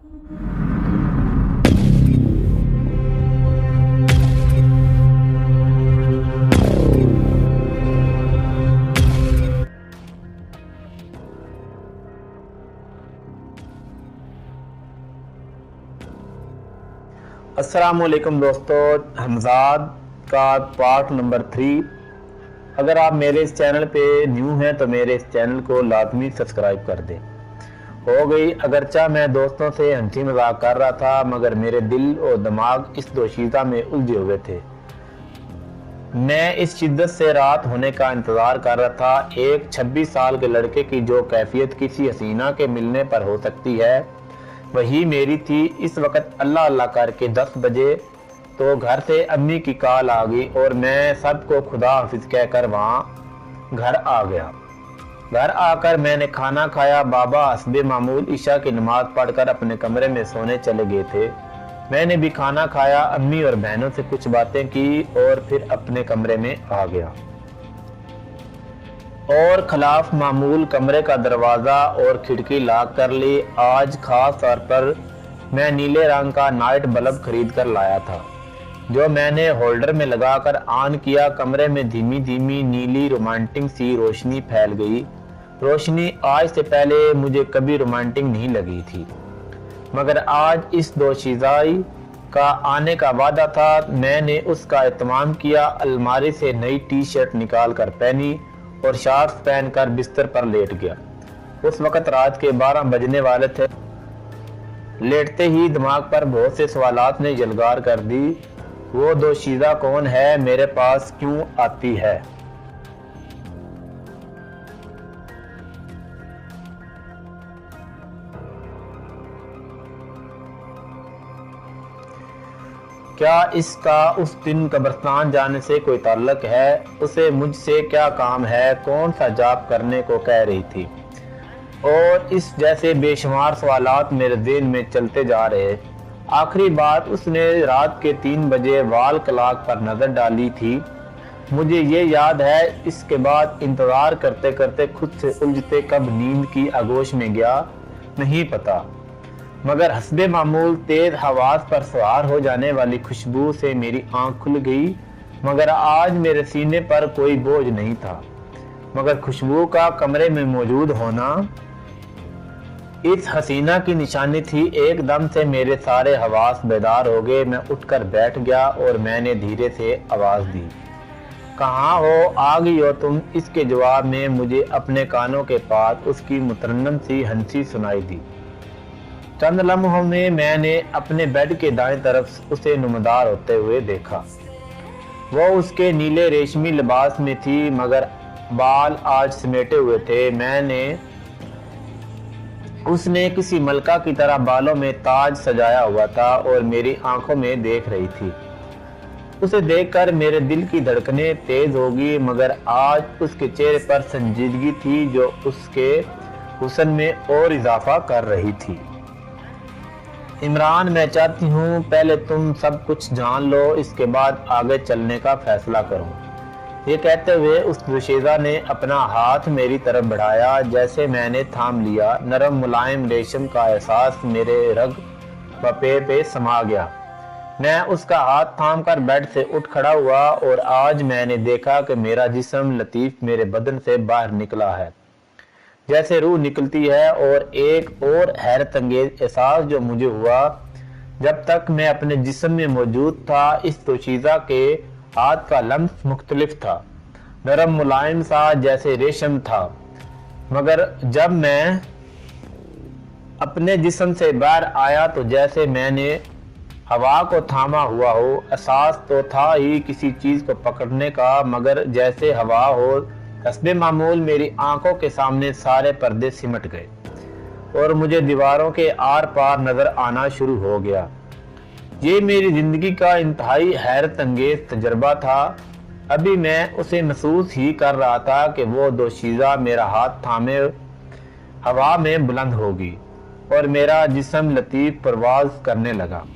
अस्सलामुअलैकुम दोस्तों, हमजाद का पार्ट नंबर 3। अगर आप मेरे इस चैनल पे न्यू हैं तो मेरे इस चैनल को लाजमी सब्सक्राइब कर दें। हो गई, अगरचा मैं दोस्तों से हंसी मजाक कर रहा था मगर मेरे दिल और दिमाग इस दोशीज़ा में उलझे हुए थे। मैं इस शिद्दत से रात होने का इंतज़ार कर रहा था। एक 26 साल के लड़के की जो कैफियत किसी हसीना के मिलने पर हो सकती है वही मेरी थी। इस वक्त अल्लाह अल्लाह करके 10 बजे तो घर से अम्मी की कॉल आ गई और मैं सबको खुदा हाफिज कहकर वहाँ घर आ गया। घर आकर मैंने खाना खाया। बाबा हस्बे मामूल ईशा की नमाज पढ़कर अपने कमरे में सोने चले गए थे। मैंने भी खाना खाया, अम्मी और बहनों से कुछ बातें की और फिर अपने कमरे में आ गया और खिलाफ मामूल कमरे का दरवाज़ा और खिड़की लॉक कर ली। आज खास तौर पर मैं नीले रंग का नाइट बल्ब खरीद कर लाया था जो मैंने होल्डर में लगाकर ऑन किया। कमरे में धीमी धीमी नीली रोमांटिक सी रोशनी फैल गई। रोशनी आज से पहले मुझे कभी रोमांटिक नहीं लगी थी मगर आज इस दोशीज़ाई का आने का वादा था। मैंने उसका एहतमाम किया, अलमारी से नई टी शर्ट निकाल कर पहनी और शॉर्ट्स पहनकर बिस्तर पर लेट गया। उस वक्त रात के 12 बजने वाले थे। लेटते ही दिमाग पर बहुत से सवालात ने जलगार कर दी। वो दोशीज़ा कौन है, मेरे पास क्यों आती है? क्या इसका उस दिन कब्रिस्तान जाने से कोई ताल्लुक है? उसे मुझसे क्या काम है? कौन सा जॉब करने को कह रही थी? और इस जैसे बेशुमार सवालात मेरे दिल में चलते जा रहे। आखिरी बात उसने रात के 3 बजे वाल क्लॉक पर नजर डाली थी। मुझे ये याद है। इसके बाद इंतजार करते करते खुद से उलझते कब नींद की आगोश में गया नहीं पता मगर हस्बे मामूल तेज हवास पर सवार हो जाने वाली खुशबू से मेरी आंख खुल गई। मगर आज मेरे सीने पर कोई बोझ नहीं था मगर खुशबू का कमरे में मौजूद होना इस हसीना की निशानी थी। एकदम से मेरे सारे हवास बेदार हो गए। मैं उठकर बैठ गया और मैंने धीरे से आवाज दी, कहाँ हो? आ गई हो तुम? इसके जवाब में मुझे अपने कानों के पास उसकी मुतरन्नम सी हंसी सुनाई दी। चंद लम्हों में मैंने अपने बेड के दाएं तरफ उसे नुमादार होते हुए देखा। वो उसके नीले रेशमी लिबास में थी मगर बाल आज समेटे हुए थे। उसने किसी मलका की तरह बालों में ताज सजाया हुआ था और मेरी आंखों में देख रही थी। उसे देखकर मेरे दिल की धड़कनें तेज हो गई मगर आज उसके चेहरे पर संजीदगी थी जो उसके हुस्न में और इजाफा कर रही थी। इमरान, मैं चाहती हूँ पहले तुम सब कुछ जान लो, इसके बाद आगे चलने का फैसला करो। ये कहते हुए उस दोशीज़ा ने अपना हाथ मेरी तरफ बढ़ाया। जैसे मैंने थाम लिया, नरम मुलायम रेशम का एहसास मेरे रग पे पे समा गया। मैं उसका हाथ थाम कर बेड से उठ खड़ा हुआ और आज मैंने देखा कि मेरा जिस्म लतीफ मेरे बदन से बाहर निकला है जैसे रूह निकलती है। और एक और हैरत अंगेज एहसास जो मुझे हुआ जब तक मैं अपने जिस्म में मौजूद था, इस दोशीज़ा के हाथ का लम्स मुख्तलिफ था, नरम मुलायम सा जैसे रेशम था। मगर जब मैं अपने जिस्म से बाहर आया तो जैसे मैंने हवा को थामा हुआ हो। एहसास तो था ही किसी चीज को पकड़ने का मगर जैसे हवा हो। हस्बे मामूल मेरी आंखों के सामने सारे पर्दे सिमट गए और मुझे दीवारों के आर पार नजर आना शुरू हो गया। ये मेरी जिंदगी का इंतहाई हैरत अंगेज तजर्बा था। अभी मैं उसे महसूस ही कर रहा था कि वो दोशीज़ा मेरा हाथ थामे हवा में बुलंद होगी और मेरा जिस्म लतीफ परवाज करने लगा।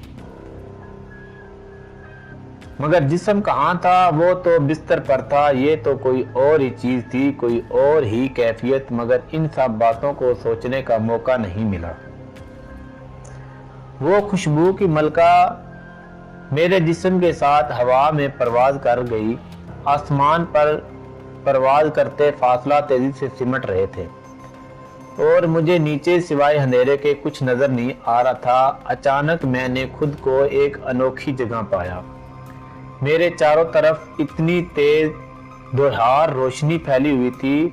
मगर जिस्म कहाँ था? वो तो बिस्तर पर था। ये तो कोई और ही चीज थी, कोई और ही कैफियत। मगर इन सब बातों को सोचने का मौका नहीं मिला। وہ خوشبو کی ملکہ میرے جسم کے ساتھ ہوا میں پرواز کر گئی۔ آسمان پر پرواز کرتے فاصلہ تیزی سے سمٹ رہے تھے اور مجھے نیچے سوائے اندھیرے کے کچھ نظر نہیں آ رہا تھا۔ اچانک میں نے خود کو ایک انوکھی جگہ پایا۔ میرے چاروں طرف اتنی تیز دھوہار روشنی پھیلی ہوئی تھی،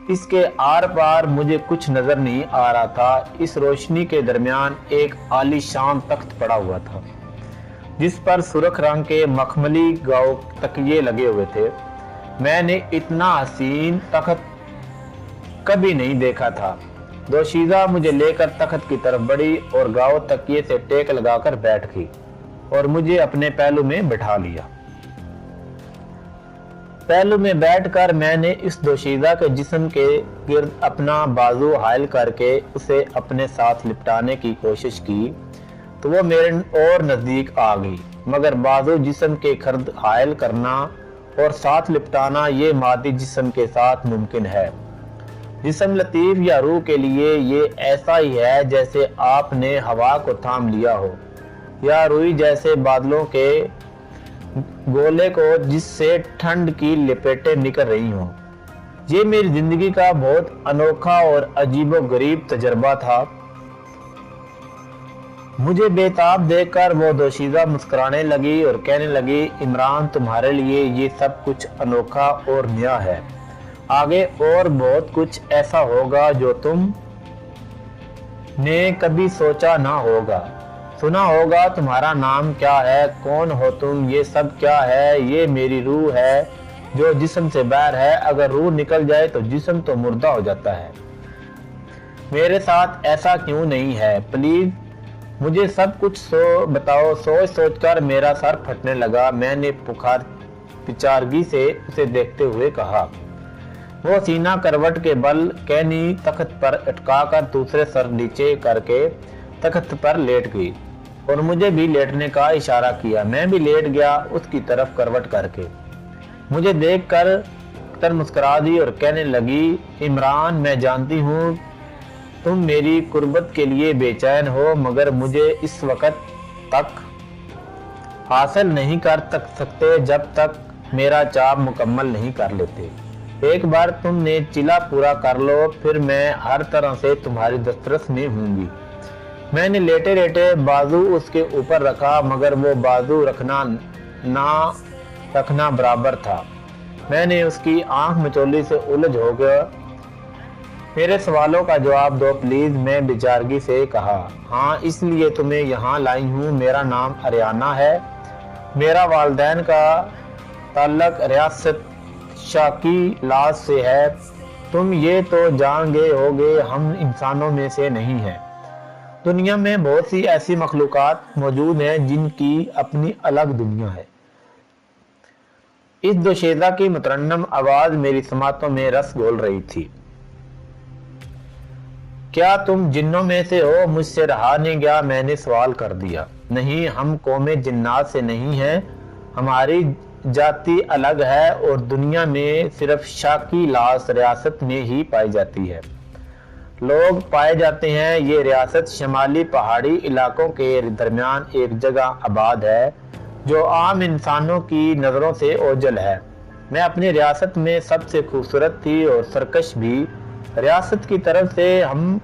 اس کے آر پار مجھے کچھ نظر نہیں آ رہا تھا۔ اس روشنی کے درمیان ایک عالی شان تخت پڑا ہوا تھا جس پر سرخ رنگ کے مخملی گاؤ تکیے لگے ہوئے تھے۔ میں نے اتنا حسین تخت کبھی نہیں دیکھا تھا۔ دوشیزہ مجھے لے کر تخت کی طرف بڑھی اور گاؤ تکیے سے ٹیک لگا کر بیٹھ گئی اور مجھے اپنے پہلو میں بٹھا لیا۔ پہلو میں بیٹھ کر میں نے اس دوشیزہ کے جسم کے گرد اپنا بازو حائل کر کے اسے اپنے ساتھ لپٹانے کی کوشش کی تو وہ میرے اور نزدیک آ گئی، مگر بازو جسم کے گرد حائل کرنا اور ساتھ لپٹانا یہ مادی جسم کے ساتھ ممکن ہے۔ جسم لطیف یا روح کے لیے یہ ایسا ہی ہے جیسے آپ نے ہوا کو تھام لیا ہو یا روئی جیسے بادلوں کے گولے کو جس سے ٹھنڈ کی لپیٹیں نکل رہی ہوں۔ یہ میری زندگی کا بہت انوکھا اور عجیب و غریب تجربہ تھا۔ مجھے بے تاب دیکھ کر وہ دوشیزہ مسکرانے لگی اور کہنے لگی، عمران تمہارے لیے یہ سب کچھ انوکھا اور نیا ہے، آگے اور بہت کچھ ایسا ہوگا جو تم نے کبھی سوچا نہ ہوگا، سنا ہوگا۔ تمہارا نام کیا ہے، کون ہو تم، یہ سب کیا ہے؟ یہ میری روح ہے جو جسم سے باہر ہے۔ اگر روح نکل جائے تو جسم تو مردہ ہو جاتا ہے۔ میرے ساتھ ایسا کیوں نہیں ہے؟ پلیز مجھے سب کچھ بتاؤ۔ سوچ سوچ کر میرا سر پھٹنے لگا۔ میں نے پچارگی سے اسے دیکھتے ہوئے کہا۔ وہ سینہ کروٹ کے بل کینی تخت پر اٹکا کر دوسرے سر نیچے کر کے تخت پر لیٹ گئی اور مجھے بھی لیٹنے کا اشارہ کیا۔ میں بھی لیٹ گیا اس کی طرف کروٹ کر کے۔ مجھے دیکھ کر مسکرا دی اور کہنے لگی، عمران میں جانتی ہوں تم میری قربت کے لیے بے چین ہو، مگر مجھے اس وقت تک حاصل نہیں کر سکتے جب تک میرا چاپ مکمل نہیں کر لیتے۔ ایک بار تم نے چلا پورا کر لو، پھر میں ہر طرح سے تمہاری دسترس میں ہوں گی۔ میں نے لیٹے لیٹے بازو اس کے اوپر رکھا، مگر وہ بازو رکھنا نہ رکھنا برابر تھا۔ میں نے اس کی آنکھ مچولی سے الجھ ہو گیا۔ میرے سوالوں کا جواب دو پلیز، میں بیچارگی سے کہا۔ ہاں، اس لیے تمہیں یہاں لائی ہوں۔ میرا نام اریانہ ہے، میرا والدین کا تعلق ریاست شاکی لاز سے ہے۔ تم یہ تو جان گئے ہوگے ہم انسانوں میں سے نہیں ہیں۔ دنیا میں بہت سی ایسی مخلوقات موجود ہیں جن کی اپنی الگ دنیا ہے۔ اس دوشیزہ کی مترنم آواز میری سماعتوں میں رس گھول رہی تھی۔ کیا تم جنوں میں سے ہو؟ مجھ سے رہا نہیں گیا، میں نے سوال کر دیا۔ نہیں، ہم قوم جنات سے نہیں ہیں، ہماری جاتی الگ ہے اور دنیا میں صرف شاکی لاس ریاست میں ہی پائی جاتی ہے۔ لوگ پائے جاتے ہیں۔ یہ ریاست شمالی پہاڑی علاقوں کے درمیان ایک جگہ آباد ہے جو عام انسانوں کی نظروں سے اوجھل ہے۔ میں اپنی ریاست میں سب سے خوبصورت تھی اور سرکش بھی۔ ریاست کی طرف سے ہم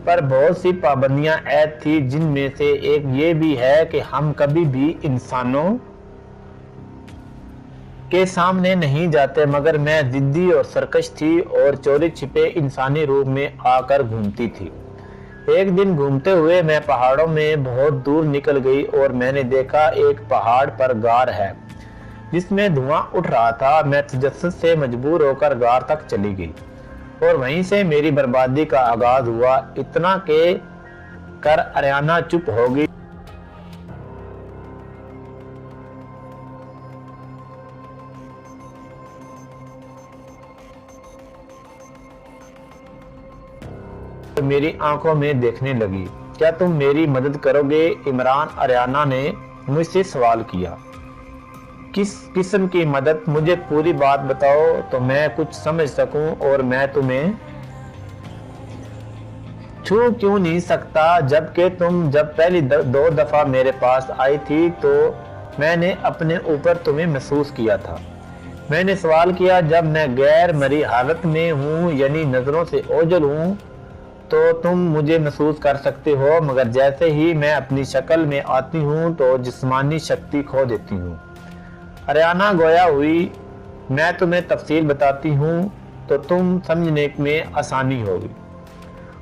پر بہت سی پابندیاں عائد تھی، جن میں سے ایک یہ بھی ہے کہ ہم کبھی بھی انسانوں کے سامنے نہیں جاتے، مگر میں ضدی اور سرکش تھی اور چوری چھپے انسانی روپ میں آ کر گھومتی تھی۔ ایک دن گھومتے ہوئے میں پہاڑوں میں بہت دور نکل گئی اور میں نے دیکھا ایک پہاڑ پر غار ہے جس میں دھواں اٹھ رہا تھا۔ میں تجسس سے مجبور ہو کر غار تک چلی گئی اور وہیں سے میری بربادی کا آغاز ہوا۔ اتنا کہ کر اریانہ چپ ہو گئی۔ میری آنکھوں میں دیکھنے لگی۔ کیا تم میری مدد کرو گے؟ عمران، اریانہ نے مجھ سے سوال کیا۔ کس قسم کی مدد؟ مجھے پوری بات بتاؤ تو میں کچھ سمجھ سکوں اور میں تمہیں छू क्यों नहीं सकता, जबकि तुम जब पहली दो दफा मेरे पास आई थी तो मैंने अपने ऊपर तुम्हें महसूस किया था। मैंने सवाल किया, जब मैं गैर मरी हालत में हूँ यानी नजरों से ओझल हूँ तो तुम मुझे महसूस कर सकते हो, मगर जैसे ही मैं अपनी शक्ल में आती हूँ तो जिस्मानी शक्ति खो देती हूँ। अरियाना गोया हुई, मैं तुम्हें तफसील बताती हूँ तो तुम समझने में आसानी होगी।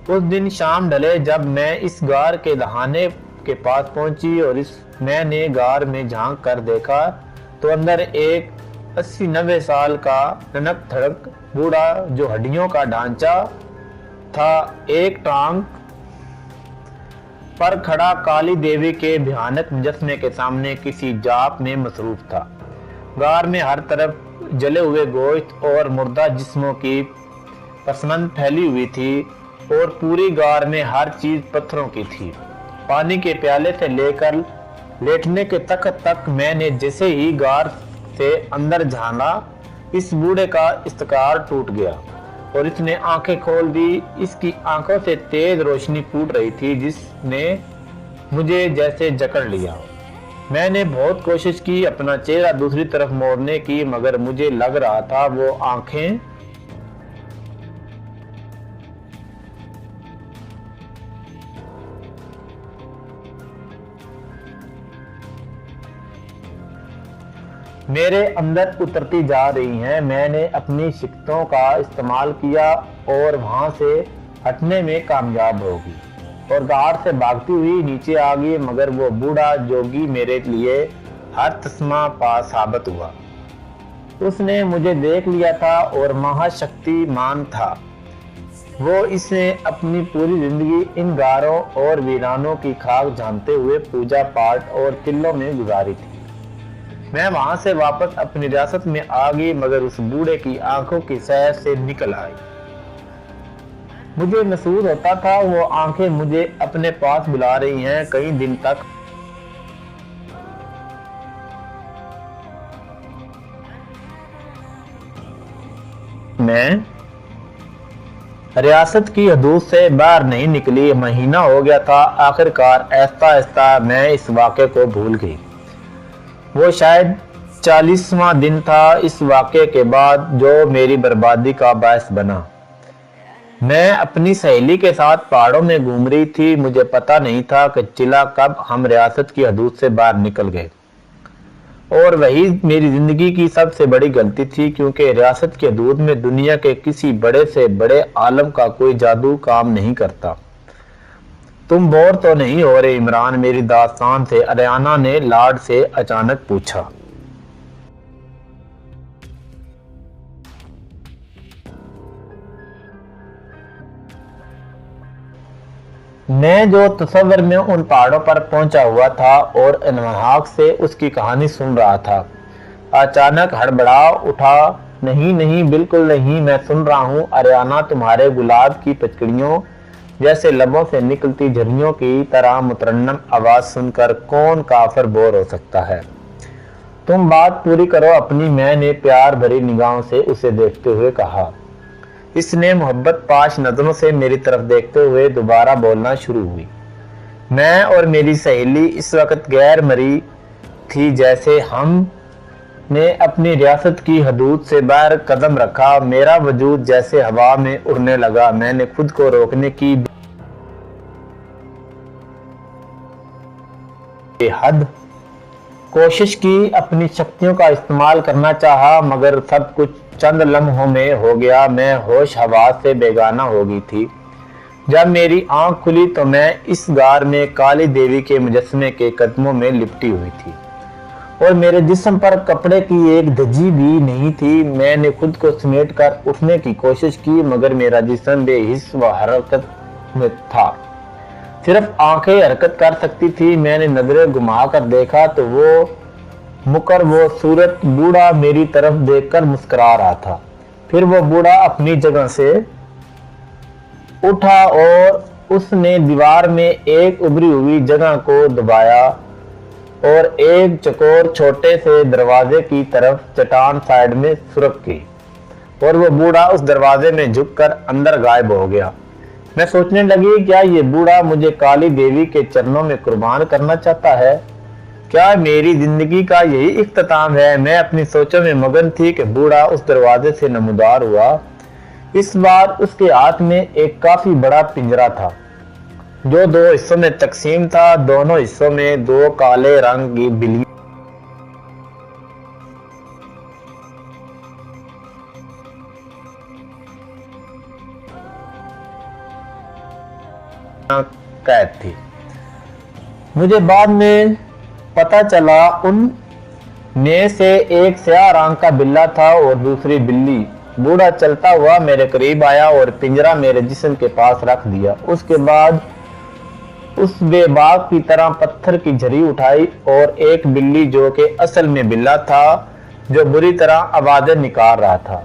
उस दिन शाम ढले जब मैं इस गार के दहाने के पास पहुंची और मैंने गार में झांक कर देखा तो अंदर एक 80-90 साल का ननक थड़क बूढ़ा जो हड्डियों का ढांचा था एक टांग पर खड़ा काली देवी के भयानक मुजस्मे के सामने किसी जाप में मसरूफ था। गार में हर तरफ जले हुए गोश्त और मुर्दा जिस्मों की पसमंद फैली हुई थी और पूरी गार में हर चीज पत्थरों की थी। पानी के प्याले से लेकर लेटने के तख्त तक मैंने जैसे ही गार से अंदर झांका इस बूढ़े का इस्तकार टूट गया और इसने आंखें खोल दी। इसकी आंखों से तेज रोशनी फूट रही थी जिसने मुझे जैसे जकड़ लिया। मैंने बहुत कोशिश की अपना चेहरा दूसरी तरफ मोड़ने की, मगर मुझे लग रहा था वो आंखें मेरे अंदर उतरती जा रही हैं। मैंने अपनी शिकतों का इस्तेमाल किया और वहां से हटने में कामयाब होगी और गार से भागती हुई नीचे आ गई, मगर वो बूढ़ा जोगी मेरे लिए हर तस्मा पास साबित हुआ। उसने मुझे देख लिया था और महाशक्तिमान था। वो इसे अपनी पूरी जिंदगी इन गारों और वीरानों की खाक झांकते हुए पूजा पाठ और किलों में गुजारी थी। मैं वहां से वापस अपनी रियासत में आ गई, मगर उस बूढ़े की आंखों की सैर से निकल आई। मुझे महसूस होता था वो आंखें मुझे अपने पास बुला रही हैं। कई दिन तक मैं रियासत की हदूद से बाहर नहीं निकली। महीना हो गया था। आखिरकार आहिस्ता आहिस्ता मैं इस वाक़े को भूल गई। वो शायद 40वां दिन था इस वाक़े के बाद जो मेरी बर्बादी का बायस बना। मैं अपनी सहेली के साथ पहाड़ों में घूम रही थी। मुझे पता नहीं था कि चिला कब हम रियासत की हदूद से बाहर निकल गए, और वही मेरी जिंदगी की सबसे बड़ी गलती थी, क्योंकि रियासत की हदूद में दुनिया के किसी बड़े से बड़े आलम का कोई जादू काम नहीं करता। तुम बोर तो नहीं हो रहे इमरान, मेरी दास्तान से अरियाना ने लाड से अचानक पूछा। मैं जो तस्वर में उन पहाड़ों पर पहुंचा हुआ था और इन्हाक से उसकी कहानी सुन रहा था, अचानक हड़बड़ा उठा। नहीं नहीं, बिल्कुल नहीं, मैं सुन रहा हूँ अरियाना। तुम्हारे गुलाब की पचकड़ियों जैसे लबों से निकलती झरियों की तरह मुतरन्नम आवाज सुनकर कौन काफिर बोर हो सकता है। तुम बात पूरी करो अपनी। मैंने प्यार भरी निगाहों से उसे देखते हुए कहा। इसने मोहब्बत पाश नजरों से मेरी तरफ देखते हुए दोबारा बोलना शुरू हुई। मैं और मेरी सहेली इस वक्त गैर मरी थी। जैसे हम ने अपनी रियासत की हदूद से बाहर कदम रखा, मेरा वजूद जैसे हवा में उड़ने लगा। मैंने खुद को रोकने की बेहद कोशिश की, अपनी शक्तियों का इस्तेमाल करना चाहा, मगर सब कुछ चंद लम्हों में हो गया। मैं होश हवास से बेगाना हो गई थी। जब मेरी आंख खुली तो मैं इस गार में काली देवी के मुजस्मे के कदमों में लिपटी हुई थी और मेरे जिस्म पर कपड़े की एक धज्जी भी नहीं थी। मैंने खुद को समेट कर उठने की कोशिश की, मगर मेरा जिस्म बेहिस व हरकत में था। सिर्फ आंखें हरकत कर सकती थी। मैंने नजरें घुमा कर देखा तो वो सूरत बूढ़ा मेरी तरफ देखकर मुस्कुरा रहा था। फिर वो बूढ़ा अपनी जगह से उठा और उसने दीवार में एक उभरी हुई जगह को दबाया और एक चकोर छोटे से दरवाजे की तरफ चट्टान साइड में सुरक गई और वो बूढ़ा उस दरवाजे में झुककर अंदर गायब हो गया। میں سوچنے لگی کیا یہ بوڑھا مجھے کالی دیوی کے چرنوں میں قربان کرنا چاہتا ہے؟ کیا میری زندگی کا یہی اختتام ہے؟ میں اپنی سوچوں میں مگن تھی کہ بوڑھا اس دروازے سے نمودار ہوا۔ اس بار اس کے ہاتھ میں ایک کافی بڑا پنجرا تھا جو 2 حصوں میں تقسیم تھا۔ دونوں حصوں میں 2 کالے رنگ کی بلیاں قید تھی۔ مجھے بعد میں پتہ چلا ان میں سے ایک سیاہ رنگ کا بلہ تھا اور دوسری بلی۔ بوڑھا چلتا ہوا میرے قریب آیا اور پنجرا میرے جسم کے پاس رکھ دیا۔ اس کے بعد اس بے باک کی طرح پتھر کی جھری اٹھائی اور ایک بلی جو کہ اصل میں بلہ تھا، جو بری طرح آوازیں نکال رہا تھا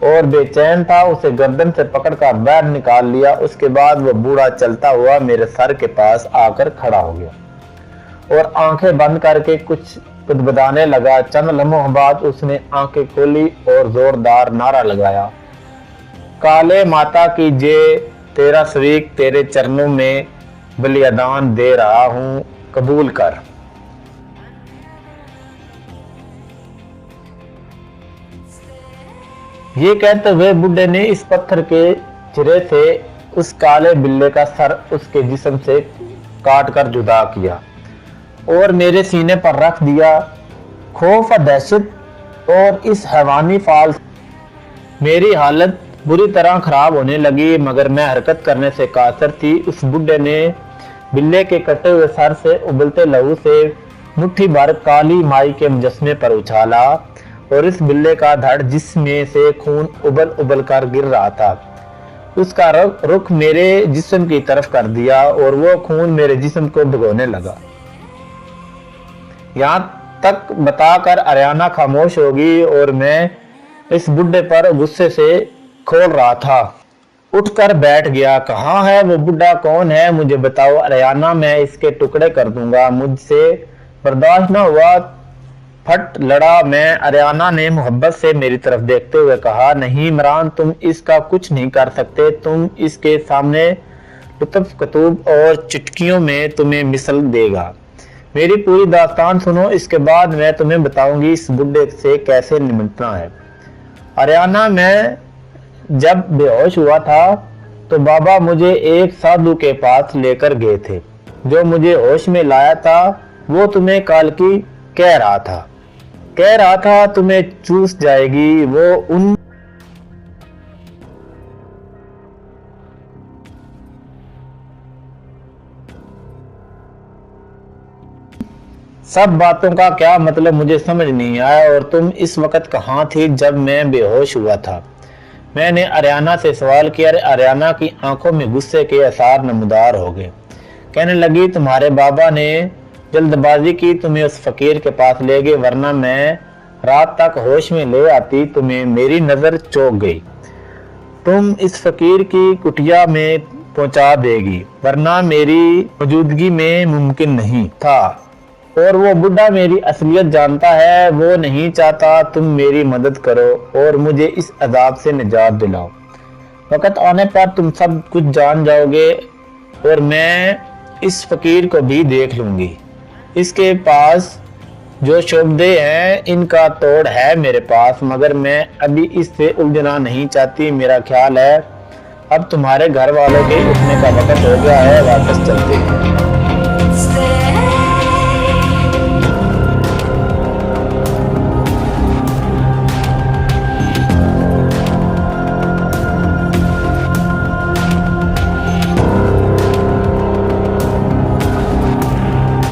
اور بے چین تھا، اسے گردن سے پکڑ کر باہر نکال لیا۔ اس کے بعد وہ بوڑھا چلتا ہوا میرے سر کے پاس آ کر کھڑا ہو گیا اور آنکھیں بند کر کے کچھ بدبدانے لگا۔ چند لمحوں بعد اس نے آنکھیں کھولی اور زوردار نعرہ لگایا، کالے ماتا کی جے، تیرا سویک تیرے چرنوں میں بلیدان دے رہا ہوں، قبول کر۔ یہ کہتے ہوئے بڈھے نے اس پتھر کے چرے سے اس کالے بلے کا سر اس کے جسم سے کاٹ کر جدا کیا اور میرے سینے پر رکھ دیا۔ خوف و دہشت اور اس حیوانی فعال سے میری حالت بری طرح خراب ہونے لگی، مگر میں حرکت کرنے سے قاصر تھی۔ اس بڈھے نے بلے کے کٹے ہوئے سر سے ابلتے لہو سے مٹھی بھر کالی مائی کے مجسمے پر اچھالا اور اس بلے کا دھڑ جس میں سے خون ابل ابل کر گر رہا تھا، اس کا رخ میرے جسم کی طرف کر دیا اور وہ خون میرے جسم کو بھگونے لگا۔ یہاں تک بتا کر آریانہ خاموش ہوگی اور میں اس بڈھے پر غصے سے کھول رہا تھا۔ اٹھ کر بیٹھ گیا۔ کہاں ہے وہ بڈھا؟ کون ہے؟ مجھے بتاؤ آریانہ، میں اس کے ٹکڑے کر دوں گا۔ مجھ سے برداشت نہ ہوا، پھٹ لڑا میں۔ آریانہ نے محبت سے میری طرف دیکھتے ہوئے کہا، نہیں عمران، تم اس کا کچھ نہیں کر سکتے۔ تم اس کے سامنے لطف کتوب اور چٹکیوں میں تمہیں مثل دے گا۔ میری پوری داستان سنو، اس کے بعد میں تمہیں بتاؤں گی اس بڈھے سے کیسے نمٹنا ہے۔ آریانہ، میں جب بے ہوش ہوا تھا تو بابا مجھے ایک سادھو کے پاس لے کر گئے تھے۔ جو مجھے ہوش میں لایا تھا وہ تمہیں کالکی کہہ رہا تھا تمہیں چوس جائے گی۔ وہ ان سب باتوں کا کیا مطلب مجھے سمجھ نہیں آیا، اور تم اس وقت کہاں تھی جب میں بے ہوش ہوا تھا؟ میں نے آریانہ سے سوال کیا۔ آریانہ کی آنکھوں میں غصے کے آثار نمودار ہو گئے۔ کہنے لگی، تمہارے بابا نے جلد بازی کی، تمہیں اس فقیر کے پاس لے گئے، ورنہ میں رات تک ہوش میں لے آتی۔ تمہیں میری نظر چوک گئی، تم اس فقیر کی کٹیا میں پہنچا دے گی، ورنہ میری موجودگی میں ممکن نہیں تھا۔ اور وہ بڈھا میری اصلیت جانتا ہے، وہ نہیں چاہتا تم میری مدد کرو اور مجھے اس عذاب سے نجات دلاؤ۔ وقت آنے پر تم سب کچھ جان جاؤ گے اور میں اس فقیر کو بھی دیکھ لوں گی۔ اس کے پاس جو شعبدے ہیں ان کا توڑ ہے میرے پاس، مگر میں ابھی اس سے الجھنا نہیں چاہتی۔ میرا خیال ہے اب تمہارے گھر والوں کے اٹھنے کا وقت ہو گیا ہے، واپس چلتے ہیں۔